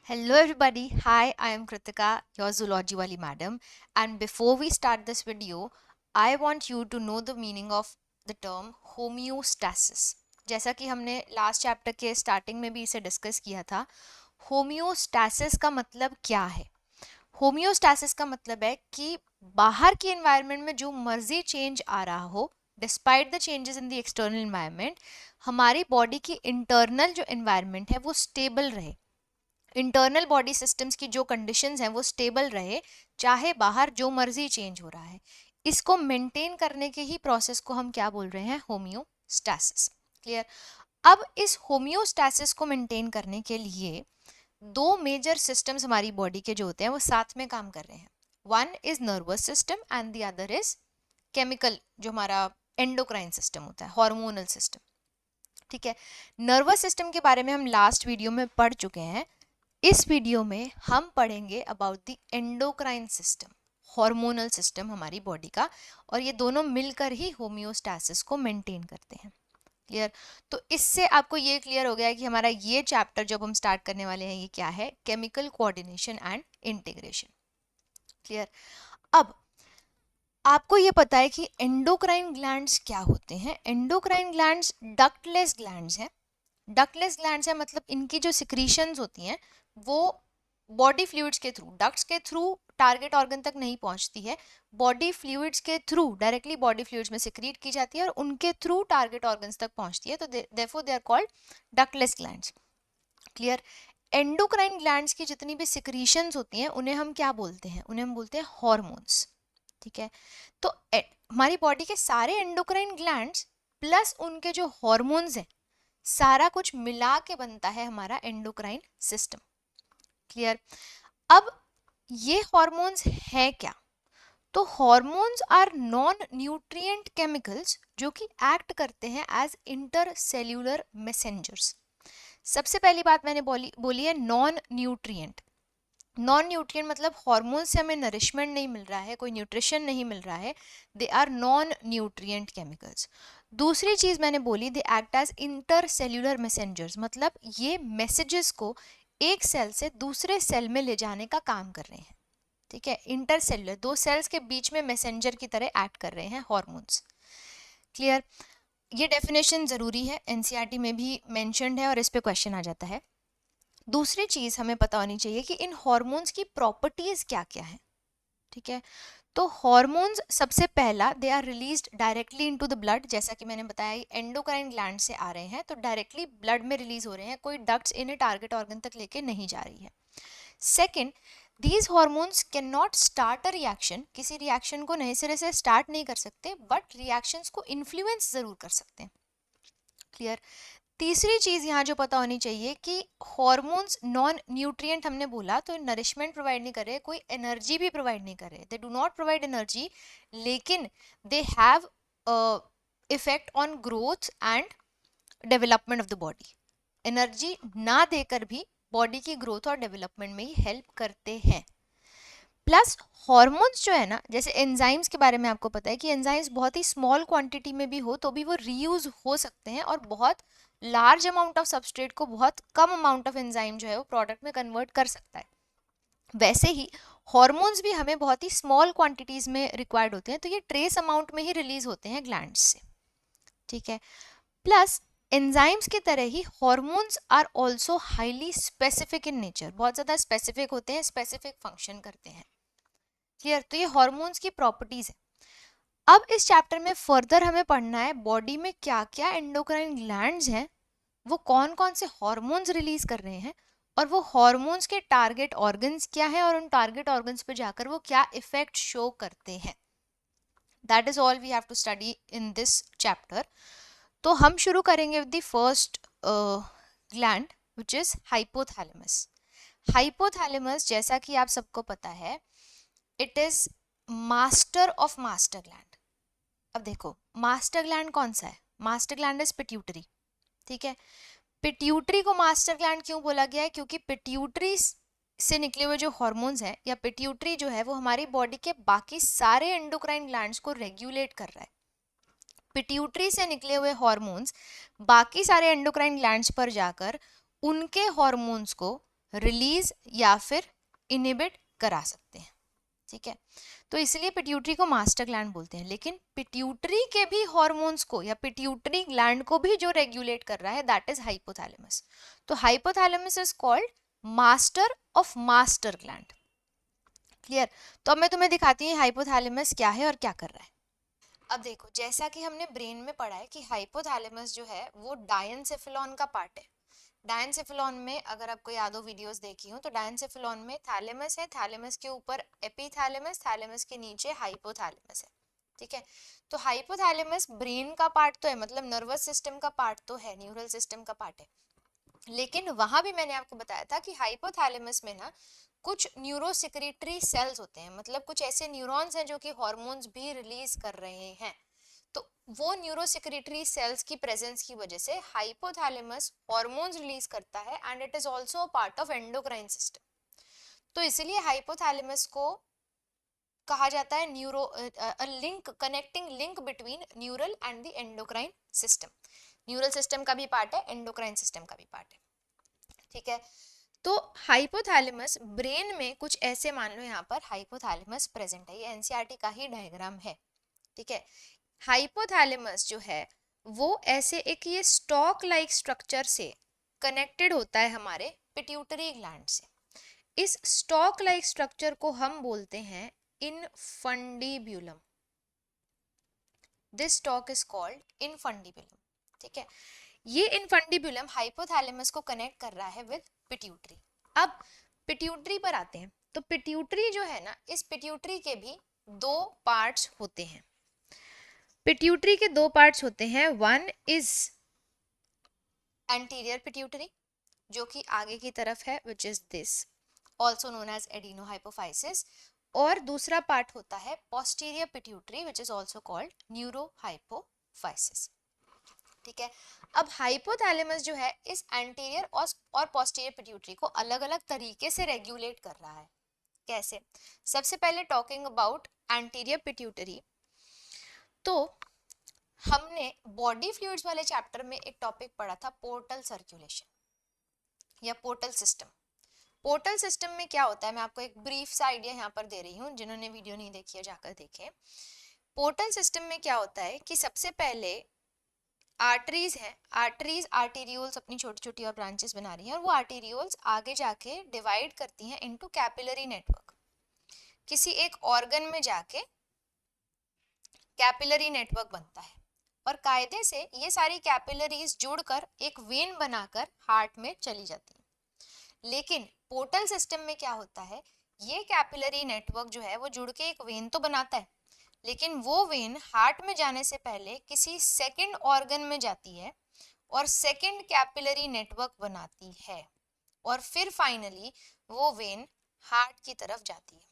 Hello everybody, hi, I am Kritika, your zoology wali madam, and before we start this video, I want you to know the meaning of the term homeostasis. जैसा कि हमने last chapter के starting में भी इसे discuss किया था, homeostasis का मतलब क्या है? होम्योस्टैसिस का मतलब है कि बाहर की एनवायरनमेंट में जो मर्जी चेंज आ रहा हो, despite the changes in the external environment, हमारी बॉडी की इंटरनल जो एनवायरनमेंट है वो स्टेबल रहे, इंटरनल बॉडी सिस्टम्स की जो कंडीशंस हैं वो स्टेबल रहे, चाहे बाहर जो मर्जी चेंज हो रहा है। इसको मेंटेन करने के ही प्रोसेस को हम क्या बोल रहे हैं? होम्योस्टैसिस। क्लियर? अब इस होम्योस्टैसिस को मेंटेन करने के लिए दो मेजर सिस्टम्स हमारी बॉडी के जो होते हैं वो साथ में काम कर रहे हैं। One is nervous system and the other is chemical, जो हमारा एंडोक्राइन सिस्टम होता है, हार्मोनल सिस्टम। ठीक है, नर्वस सिस्टम के बारे में हम लास्ट वीडियो में पढ़ चुके हैं। इस वीडियो में हम पढ़ेंगे about the endocrine system, hormonal system हमारी बॉडी का, और ये दोनों मिलकर ही होम्योस्टैसिस को मेंटेन करते हैं। क्लियर? तो इससे आपको ये क्लियर हो गया है कि हमारा ये चैप्टर जब हम स्टार्ट करने वाले हैं ये क्या है? Chemical coordination and integration. Clear? अब आपको ये पता है कि एंडोक्राइन ग्लैंड्स क्या होते हैं? एंडोक्राइन ग्लैंड्स डक्टलेस ग्लैंड्स हैं। डक्टलेस ग्लैंड्स है मतलब इनकी जो सिक्रीशंस होती हैं वो बॉडी फ्लूइड्स के थ्रू, डक्ट्स के थ्रू टारगेट ऑर्गन तक नहीं पहुंचती है, बॉडी फ्लूइड्स के थ्रू डायरेक्टली बॉडी फ्लूइड्स में सिक्रीट की जाती है और उनके थ्रू टारगेट ऑर्गन्स तक पहुंचती है। तो therefore they are called ductless glands. Clear? Endocrine glands की जितनी भी सिक्रीशंस होती हैं उन्हें हम क्या बोलते हैं? उन्हें हम बोलते हैं हॉर्मोन्स। ठीक है, तो हमारी बॉडी के सारे एंडोक्राइन ग्लैंड्स प्लस उनके जो हॉर्मोन्स हैं, सारा कुछ मिला के बनता है हमारा एंडोक्राइन सिस्टम। क्लियर? अब ये हॉर्मोन्स है क्या? तो hormones are non nutrient chemicals जो कि एक्ट करते हैं एज इंटरसेल्यूलर मैसेंजर्स। सबसे पहली बात मैंने बोली है नॉन न्यूट्रिएंट। नॉन न्यूट्रिएंट मतलब हार्मोन से हमें नरिशमेंट नहीं मिल रहा है, कोई न्यूट्रिशन नहीं मिल रहा है, they are non nutrient chemicals. दूसरी चीज मैंने बोली, they act as intercellular messengers, मतलब ये मैसेजेस को एक सेल से दूसरे सेल में ले जाने का काम कर रहे हैं। ठीक है, इंटरसेल्यूलर, दो सेल्स के बीच में मैसेंजर की तरह एक्ट कर रहे हैं हॉर्मोन्स। क्लियर? ये डेफिनेशन जरूरी है, एनसीईआरटी में भी मेंशन्ड है और इस पे क्वेश्चन आ जाता है। दूसरी चीज हमें पता होनी चाहिए कि इन हॉर्मोन्स की प्रॉपर्टीज क्या क्या है। ठीक है, तो हॉर्मोन्स सबसे पहला, they are released directly into the blood. जैसा कि मैंने बताया एंडोक्राइन ग्लैंड से आ रहे हैं तो डायरेक्टली ब्लड में रिलीज हो रहे हैं, कोई डक्ट्स इन्हें टारगेट ऑर्गन तक लेके नहीं जा रही है। Second, these hormones can not start a reaction, किसी रिएक्शन को नए सिरे से स्टार्ट नहीं कर सकते, बट रिएक्शंस को इन्फ्लुएंस जरूर कर सकते हैं। क्लियर? तीसरी चीज यहाँ जो पता होनी चाहिए कि हॉर्मोन्स नॉन न्यूट्रिएंट हमने बोला, तो नरिशमेंट प्रोवाइड नहीं कर रहे, कोई एनर्जी भी प्रोवाइड नहीं कर रहे, they do not provide energy, लेकिन they have effect on growth and development of the body. Energy ना देकर भी बॉडी की ग्रोथ और डेवलपमेंट में ही हेल्प करते हैं। प्लस हॉर्मोन्स जो है ना, जैसे एंजाइम्स के बारे में आपको पता है कि एंजाइम्स बहुत ही स्मॉल क्वांटिटी में भी हो तो भी वो रीयूज हो सकते हैं और बहुत लार्ज अमाउंट ऑफ सबस्ट्रेट को बहुत कम अमाउंट ऑफ एंजाइम जो है वो प्रोडक्ट में कन्वर्ट कर सकता है। वैसे ही हॉर्मोन्स भी हमें बहुत ही स्मॉल क्वांटिटीज में रिक्वायर्ड होते हैं, तो ये ट्रेस अमाउंट में ही रिलीज होते हैं ग्लैंड्स से। ठीक है, प्लस एंजाइम्स की तरह ही hormones are also highly specific in nature, बहुत ज़्यादा स्पेसिफिक होते हैं, स्पेसिफिक फंक्शन करते हैं। क्लियर? तो ये हॉर्मोन्स की प्रॉपर्टीज है। अब इस चैप्टर में फर्दर हमें पढ़ना है बॉडी में क्या क्या एंडोक्राइन ग्लैंड्स हैं, वो कौन कौन से हॉर्मोन्स रिलीज कर रहे हैं, और वो हॉर्मोन्स के टारगेट ऑर्गन्स क्या हैं और उन टारगेट ऑर्गन्स पे जाकर वो क्या इफेक्ट शो करते हैं। That is all we have to study in this chapter. तो हम शुरू करेंगे with the first gland which is hypothalamus. Hypothalamus, जैसा कि आप सबको पता है, it is master of master gland. अब देखो मास्टर ग्लैंड कौन सा है? Master gland is pituitary. ठीक है, पिट्यूटरी को मास्टर ग्लैंड क्यों बोला गया है? क्योंकि पिट्यूटरी से निकले हुए जो हॉर्मोन्स हैं, या पिट्यूटरी जो है वो हमारी बॉडी के बाकी सारे एंडोक्राइन ग्लैंड्स को रेगुलेट कर रहा है। पिट्यूटरी से निकले हुए हॉर्मोन्स बाकी सारे एंडोक्राइन ग्लैंड्स पर जाकर उनके हॉर्मोन्स को रिलीज या फिर इनहिबिट करा सकते हैं, ठीक है। तो इसलिए पिट्यूटरी को मास्टर ग्लैंड बोलते हैं, लेकिन पिट्यूटरी के भी हॉर्मोन्स को या पिट्यूटरी ग्लैंड को भी जो रेगुलेट कर रहा है दैट इज हाइपोथैलेमस। तो hypothalamus is called master of master gland. Clear. तो अब मैं तुम्हें दिखाती हूँ हाइपोथैलेमस क्या है और क्या कर रहा है। अब देखो, जैसा कि हमने ब्रेन में पढ़ा है कि हाइपोथैलेमस जो है वो डायनसेफेलॉन का पार्ट है। डायनसेफेलॉन में अगर आपको याद हो, वीडियोस देखी हो, तो डायनसेफेलॉन में थैलेमस है, थैलेमस के ऊपर एपीथैलेमस, थैलेमस के नीचे हाइपोथैलेमस है, ठीक है। तो हाइपोथैलेमस ब्रेन का पार्ट तो है, मतलब नर्वस सिस्टम का पार्ट तो है, न्यूरल सिस्टम का पार्ट है, लेकिन वहां भी मैंने आपको बताया था कि हाइपोथैलेमस में ना कुछ न्यूरोसिक्रेटरी सेल्स होते हैं, मतलब कुछ ऐसे न्यूरॉन्स हैं जो कि हॉर्मोन्स भी रिलीज कर रहे हैं। तो वो न्यूरोसिक्रेटरी सेल्स की प्रेजेंस की वजह से हाइपोथैलेमस हॉर्मोन्स रिलीज करता है and it is also part of endocrine system. तो इसीलिए हाइपोथैलेमस को कहा जाता है neuro link, connecting link between neural and the endocrine system. Neural system का भी पार्ट है, एंडोक्राइन सिस्टम का भी पार्ट है, ठीक है। तो हाइपोथैलेमस ब्रेन में कुछ ऐसे, मान लो यहाँ पर हाइपोथैलेमस प्रेजेंट है, ये एनसीईआरटी का ही डायग्राम है, ठीक है। हाइपोथैलेमस जो है वो ऐसे एक ये स्टॉक लाइक स्ट्रक्चर से कनेक्टेड होता है हमारे पिट्यूटरी ग्लैंड से। इस स्टॉक लाइक स्ट्रक्चर को हम बोलते हैं इनफंडिब्यूलम। दिस स्टॉक इज कॉल्ड इनफंडिब्यूलम, ठीक है। ये इनफंडिब्यूलम हाइपोथैलेमस को कनेक्ट कर रहा है विद पिट्यूटरी। अब पिट्यूटरी पर आते हैं। तो पिट्यूटरी जो है ना, इस पिट्यूटरी के भी दो पार्ट्स होते हैं। पिट्यूटरी के दो पार्ट्स होते हैं, वन इज एंटीरियर पिट्यूटरी जो कि आगे की तरफ है, which is this, also known as adenohypophysis, और दूसरा पार्ट होता है posterior pituitary which is also called neurohypophysis, ठीक है। अब हाइपोथैलेमस जो है इस एंटीरियर और पोस्टीरियर पिट्यूटरी को अलग अलग तरीके से रेगुलेट कर रहा है। कैसे? सबसे पहले टॉकिंग अबाउट एंटीरियर पिट्यूटरी, तो हमने बॉडी फ्लूइड्स वाले चैप्टर में एक टॉपिक पढ़ा था, पोर्टल सर्कुलेशन या पोर्टल सिस्टम। पोर्टल सिस्टम में क्या होता है, मैं आपको एक ब्रीफ सा आइडिया यहाँ पर दे रही हूँ, जिन्होंने वीडियो नहीं देखी है जाकर देखें। पोर्टल सिस्टम में क्या होता है कि सबसे पहले आर्टरीज हैं, आर्टरीज आर्टेरियोल्स अपनी छोटी छोटी और ब्रांचेस बना रही हैं, और वो आर्टेरियोल्स आगे जाके डिवाइड करती हैं इनटू कैपिलरी नेटवर्क। किसी एक ऑर्गन में जाके कैपिलरी नेटवर्क बनता है, और कायदे से ये सारी कैपिलरीज जुड़कर एक वेन बनाकर हार्ट में चली जाती हैं। लेकिन पोर्टल सिस्टम में क्या होता है, ये कैपिलरी नेटवर्क जो है वो जुड़ के एक वेन तो बनाता है, लेकिन वो वेन हार्ट में जाने से पहले किसी सेकंड ऑर्गन में जाती है और सेकंड कैपिलरी नेटवर्क बनाती है, और फिर फाइनली वो वेन हार्ट की तरफ जाती है,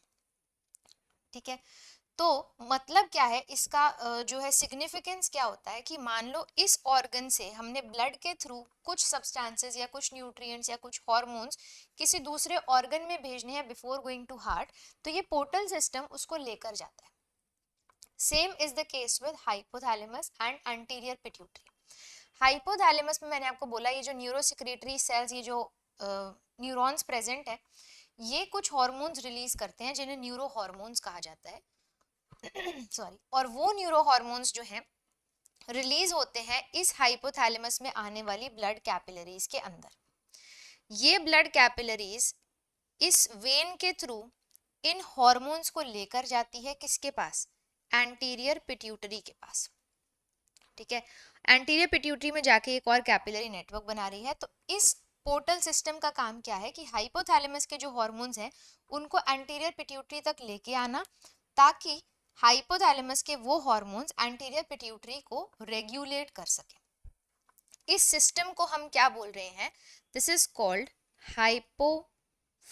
ठीक है। तो मतलब क्या है इसका, जो है सिग्निफिकेंस क्या होता है कि मान लो इस ऑर्गन से हमने ब्लड के थ्रू कुछ सब्सटेंसेस या कुछ न्यूट्रिएंट्स या कुछ हार्मोन्स किसी दूसरे ऑर्गन में भेजने हैं बिफोर गोइंग टू हार्ट, तो ये पोर्टल सिस्टम उसको लेकर जाता है। Same is the case with hypothalamus and anterior pituitary. Hypothalamus में मैंने आपको बोला ये जो न्यूरोसिक्रेटरी सेल्स, ये जो न्यूरॉन्स प्रेजेंट है, ये कुछ हार्मोन्स रिलीज करते हैं जिन्हें न्यूरो हार्मोन्स कहा जाता है सॉरी। और वो न्यूरो हार्मोन्स जो हैं रिलीज होते हैं इस हाइपोथैलेमस में आने वाली ब्लड कैपिलरीज के अंदर। ये ब्लड कैपिलरीज इस वेन के थ्रू इन हार्मोन्स को लेकर जाती है किसके पास, एंटीरियर पिट्यूटरी के पास, ठीक है। एंटीरियर पिट्यूटरी में जाके एक और कैपिलरी नेटवर्क बना रही है। तो इस पोर्टल सिस्टम का काम क्या है कि हाइपोथैलेमस के जो हार्मोन्स हैं उनको एंटीरियर पिट्यूटरी तक लेके आना, ताकि हाइपोथैलेमस के वो हार्मोन्स एंटीरियर पिट्यूटरी को रेगुलेट कर सके। इस सिस्टम को हम क्या बोल रहे हैं, this is called hypophyseal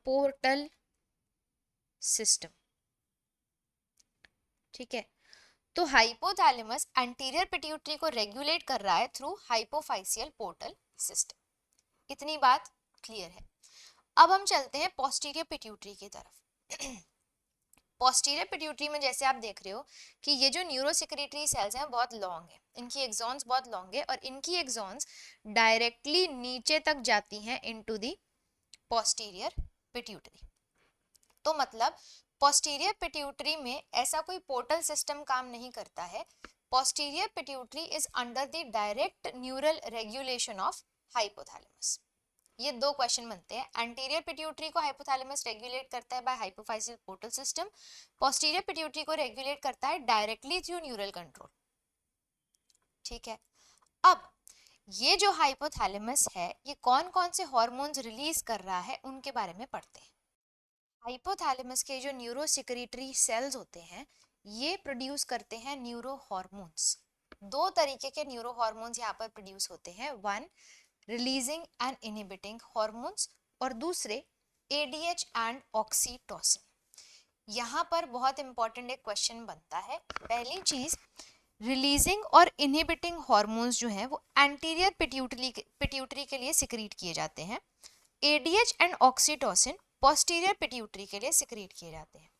portal system, ठीक है। तो हाइपोथैलेमस एंटीरियर पिट्यूटरी को रेगुलेट कर रहा है थ्रू हाइपोफाइसियल पोर्टल सिस्टम। इतनी बात क्लियर है। अब हम चलते हैं पोस्टीरियर पिट्यूटरी की तरफ। पोस्टीरियर पिट्यूटरी में जैसे आप देख रहे हो कि ये जो न्यूरोसिक्रेटरी सेल्स हैं बहुत लॉन्ग है, इनकी एक्सॉन्स बहुत लॉन्ग है और इनकी एक्सॉन्स डायरेक्टली नीचे तक जाती हैं इनटू द पोस्टीरियर पिट्यूटरी। तो मतलब पोस्टीरियर पिट्यूटरी में ऐसा कोई पोर्टल सिस्टम काम नहीं करता है। Posterior pituitary is under the direct neural regulation of hypothalamus. ये दो क्वेश्चन बनते हैं। एंटीरियर पिट्यूटरी को हाइपोथैलेमस रेगुलेट करता है by hypophyseal portal system, posterior pituitary को रेगुलेट करता है डायरेक्टली थ्रू न्यूरल कंट्रोल। ठीक है, अब ये जो हाइपोथैलेमस है ये कौन कौन से हॉर्मोन्स रिलीज कर रहा है उनके बारे में पढ़ते हैं। हाइपोथैलेमस के जो न्यूरोसिक्रीटरी सेल्स होते हैं ये प्रोड्यूस करते हैं न्यूरो हॉर्मोन्स। दो तरीके के न्यूरो हॉर्मोन्स यहाँ पर प्रोड्यूस होते हैं, one releasing and inhibiting hormones और दूसरे ADH एंड ऑक्सीटोसिन। यहाँ पर बहुत इंपॉर्टेंट एक क्वेश्चन बनता है। पहली चीज, रिलीजिंग और इनहिबिटिंग हॉर्मोन्स जो हैं वो एंटीरियर पिट्यूटरी के लिए सिक्रीट किए जाते हैं। ADH and oxytocin posterior pituitary के लिए सिक्रीट किए जाते हैं।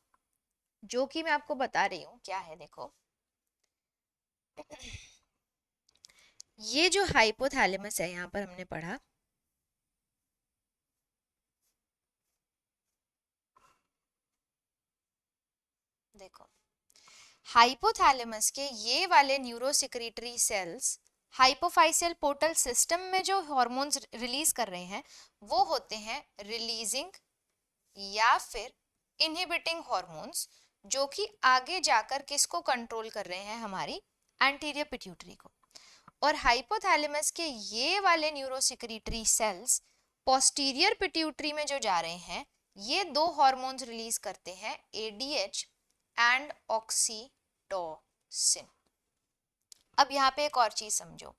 जो कि मैं आपको बता रही हूँ क्या है, देखो ये जो हाइपोथैलेमस है यहाँ पर हमने पढ़ा, देखो हाइपोथैलेमस के ये वाले न्यूरोसिक्रीटरी सेल्स हाइपोफाइसियल पोर्टल सिस्टम में जो हॉर्मोन्स रिलीज कर रहे हैं वो होते हैं रिलीजिंग या फिर इनहिबिटिंग हॉर्मोन्स, जो कि आगे जाकर किसको कंट्रोल कर रहे हैं, हमारी एंटीरियर पिट्यूटरी को। और हाइपोथैलेमस के ये वाले न्यूरोसिक्रीटरी सेल्स पोस्टीरियर पिट्यूटरी में जो जा रहे हैं ये दो हॉर्मोन्स रिलीज करते हैं, ADH एंड ऑक्सीटोसिन। अब यहाँ पे एक और चीज समझो,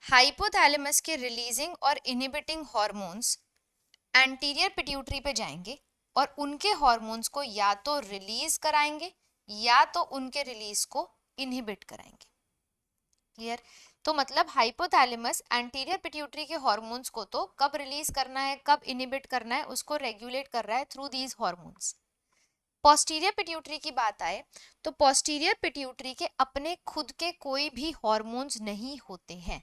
हाइपोथैलेमस के रिलीजिंग और इनहिबिटिंग हॉर्मोन्स एंटीरियर पिट्यूटरी पे जाएंगे और उनके हॉर्मोन्स को या तो रिलीज कराएंगे या तो उनके रिलीज को इनहिबिट कराएंगे। क्लियर? तो मतलब हाइपोथैलेमस एंटीरियर पिट्यूटरी के हॉर्मोन्स को तो कब रिलीज करना है कब इनहिबिट करना है उसको रेगुलेट कर रहा है through these hormones. Posterior pituitary की बात आए तो पोस्टीरियर पिट्यूटरी के अपने खुद के कोई भी हॉर्मोन्स नहीं होते हैं।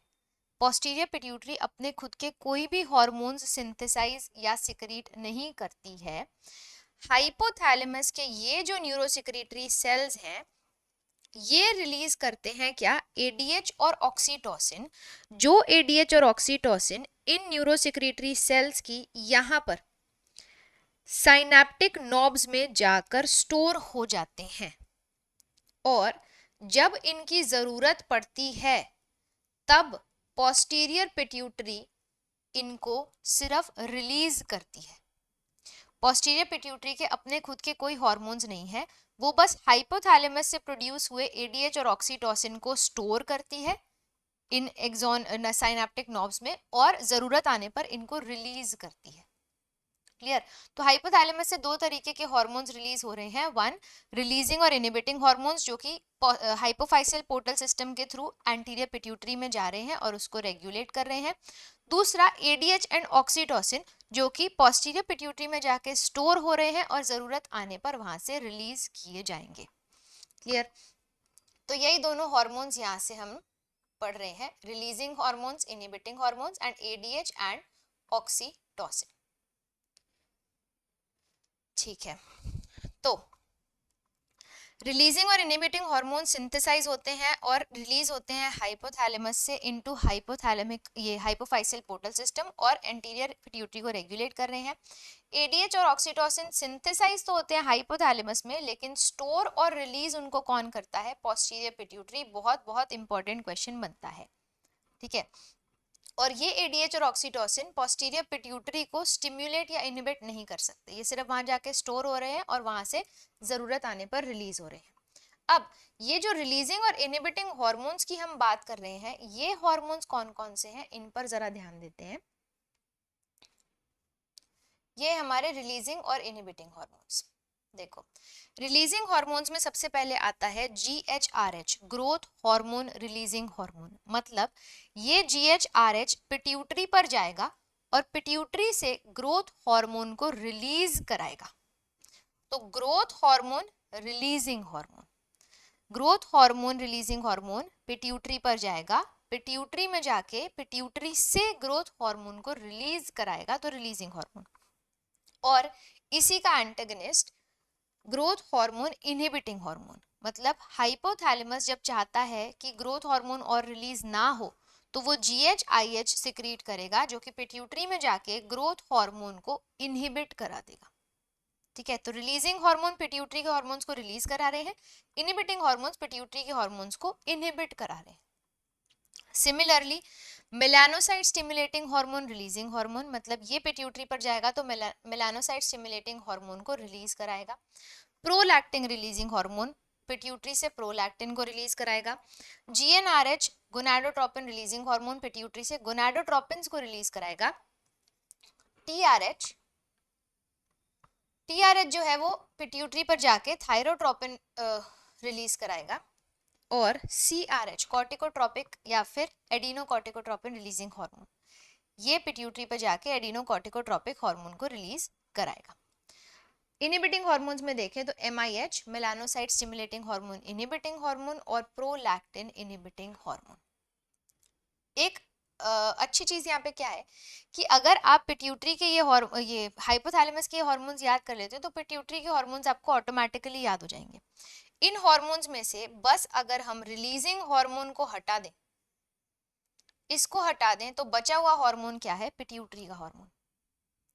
पोस्टीरियर पिट्यूटरी अपने खुद के कोई भी हॉर्मोन्स सिंथेसाइज या सिक्रीट नहीं करती है। हाइपोथैलेमस के ये जो न्यूरोसिक्रीटरी सेल्स हैं ये रिलीज करते हैं क्या, ADH और ऑक्सीटोसिन। जो ADH और ऑक्सीटोसिन इन न्यूरोसिक्रीटरी सेल्स की यहाँ पर साइनेप्टिक नॉब्स में जाकर स्टोर हो जाते हैं और जब इनकी जरूरत पड़ती है तब पोस्टीरियर पिट्यूटरी इनको सिर्फ रिलीज करती है। पोस्टीरियर पिट्यूटरी के अपने खुद के कोई हॉर्मोन्स नहीं है, वो बस हाइपोथैलेमस से प्रोड्यूस हुए ADH और ऑक्सीटोसिन को स्टोर करती है इन एक्सॉन साइनेप्टिक नॉब्स में और जरूरत आने पर इनको रिलीज करती है। क्लियर? तो हाइपोथैलेमस से दो तरीके के हॉर्मोन्स रिलीज हो रहे हैं, वन रिलीजिंग और इनहिबिटिंग हॉर्मोन्स जो कि हाइपोफाइसियल पोर्टल सिस्टम के थ्रू एंटीरियर पिट्यूटरी में जा रहे हैं और उसको रेगुलेट कर रहे हैं। दूसरा ADH एंड ऑक्सीटोसिन जो कि पोस्टीरियर पिट्यूटरी में जाके स्टोर हो रहे हैं और जरूरत आने पर वहां से रिलीज किए जाएंगे। क्लियर? तो यही दोनों हॉर्मोन्स यहाँ से हम पढ़ रहे हैं, releasing hormones, inhibiting hormones and ADH and oxytocin. ठीक है, तो रिलीजिंग और इनहिबिटिंग हार्मोन सिंथेसाइज होते हैं और रिलीज होते हैं हाइपोथैलेमस से इनटू हाइपोथैलेमिक ये हाइपोफाइसियल पोर्टल सिस्टम और एंटीरियर पिट्यूटरी को रेगुलेट कर रहे हैं। ADH और ऑक्सीटोसिन सिंथेसाइज तो होते हैं हाइपोथैलेमस में, लेकिन स्टोर और रिलीज उनको कौन करता है, पोस्टीरियर पिट्यूटरी। बहुत बहुत इंपॉर्टेंट क्वेश्चन बनता है। ठीक है, और ये ADH और ऑक्सीटोसिन पोस्टीरियर पिट्यूटरी को स्टिम्युलेट या इनहिबिट नहीं कर सकते, ये सिर्फ वहां जाके स्टोर हो रहे हैं और वहां से जरूरत आने पर रिलीज हो रहे हैं। अब ये जो रिलीजिंग और इनहिबिटिंग हॉर्मोन्स की हम बात कर रहे हैं, ये हॉर्मोन्स कौन कौन से हैं इन पर जरा ध्यान देते हैं। ये हमारे रिलीजिंग और इनहिबिटिंग हॉर्मोन्स। देखो, रिलीजिंग हॉर्मोन्स में सबसे पहले आता है GHRH, growth hormone releasing hormone. मतलब ये GHRH पिट्यूटरी पर जाएगा और पिट्यूटरी से ग्रोथ हार्मोन को रिलीज कराएगा। तो growth hormone releasing hormone. Growth hormone releasing hormone pituitary पर जाएगा, पिट्यूटरी में जाके पिट्यूटरी से ग्रोथ हार्मोन को रिलीज कराएगा, तो रिलीजिंग हार्मोन। और इसी का antagonist growth hormone inhibiting hormone, मतलब हाइपोथैलेमस जब चाहता है कि ग्रोथ हार्मोन और रिलीज ना हो तो वो GHIH सिक्रीट करेगा, जो कि पिट्यूटरी में जाके ग्रोथ हार्मोन को इनहिबिट करा देगा। ठीक है, तो रिलीजिंग हार्मोन पिट्यूटरी के हार्मोन्स को रिलीज करा रहे हैं, इनहिबिटिंग हार्मोन्स पिट्यूटरी के हार्मोन्स को इनहिबिट करा रहे हैं। Similarly melanocyte stimulating hormone releasing hormone, मतलब ये पिट्यूटरी पर जाएगा तो मेलानोसाइट स्टिमुलेटिंग हार्मोन को रिलीज कराएगा। प्रोलैक्टिन रिलीजिंग हार्मोन पिट्यूटरी से प्रोलैक्टिन को रिलीज कराएगा। GnRH gonadotropin releasing hormone pituitary से गोनाडोट्रोपिन्स को रिलीज कराएगा। TRH जो है वो पिट्यूटरी पर जाके थायरोट्रोपिन रिलीज कराएगा। और CRH कॉर्टिकोट्रोपिक या फिर एडिनोकॉर्टिकोट्रोपिन रिलीजिंग हार्मोन, ये पिट्यूटरी पर जाके एडिनोकॉर्टिकोट्रोपिक हार्मोन को रिलीज कराएगा। इनहिबिटिंग हार्मोन्स में देखें तो MIH melanocyte stimulating hormone inhibiting hormone और प्रोलैक्टिन इनहिबिटिंग हार्मोन। एक अच्छी चीज यहाँ पे क्या है कि अगर आप पिट्यूटरी के ये हाइपोथैलेमस के हार्मोन्स याद कर लेते हो तो पिट्यूटरी के हार्मोन्स आपको ऑटोमेटिकली याद हो जाएंगे। इन हार्मोन्स में से बस अगर हम रिलीजिंग हार्मोन को हटा दें, इसको हटा दें, तो बचा हुआ हार्मोन क्या है? पिट्यूटरी का हार्मोन।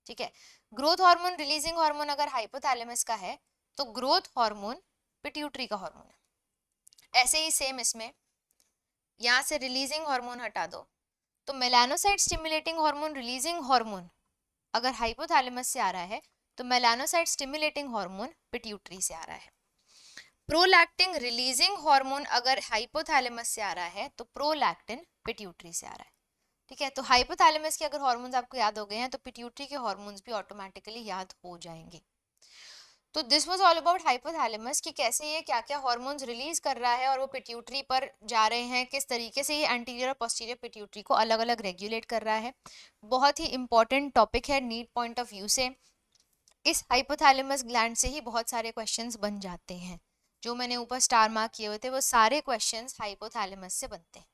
ठीक है, ग्रोथ हार्मोन रिलीजिंग हार्मोन अगर हाइपोथैलेमस का है तो ग्रोथ हार्मोन पिट्यूटरी का हार्मोन है। ऐसे ही सेम इसमें यहाँ से रिलीजिंग हार्मोन हटा दो तो melanocyte stimulating hormone releasing hormone अगर हाइपोथैलेमस से आ रहा है तो मेलानोसाइट स्टिमुलेटिंग हार्मोन पिट्यूटरी से आ रहा है। प्रोलैक्टिन रिलीजिंग हार्मोन अगर हाइपोथैलेमस से आ रहा है तो प्रोलैक्टिन पिट्यूटरी से आ रहा है। ठीक है, तो हाइपोथैलेमस के अगर हार्मोन्स आपको याद हो गए हैं तो पिट्यूटरी के हार्मोन्स भी ऑटोमेटिकली याद हो जाएंगे। तो this was all about hypothalamus कि कैसे ये क्या क्या हार्मोन्स रिलीज कर रहा है और वो पिट्यूटरी पर जा रहे हैं, किस तरीके से ये एंटीरियर और पोस्टीरियर पिट्यूटरी को अलग अलग रेगुलेट कर रहा है। बहुत ही इंपॉर्टेंट टॉपिक है नीट पॉइंट ऑफ व्यू से। इस हाइपोथैलेमस ग्लैंड से ही बहुत सारे क्वेश्चंस बन जाते हैं। जो मैंने ऊपर स्टार मार्क किए हुए थे वो सारे क्वेश्चंस हाइपोथैलेमस से बनते हैं।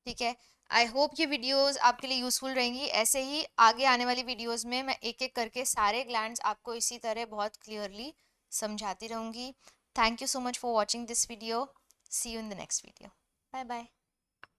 ठीक है, आई होप ये वीडियोस आपके लिए यूजफुल रहेंगी। ऐसे ही आगे आने वाली वीडियोस में मैं एक एक करके सारे ग्लैंड्स आपको इसी तरह बहुत क्लियरली समझाती रहूँगी। Thank you so much for watching this video. See you in the next video. Bye bye.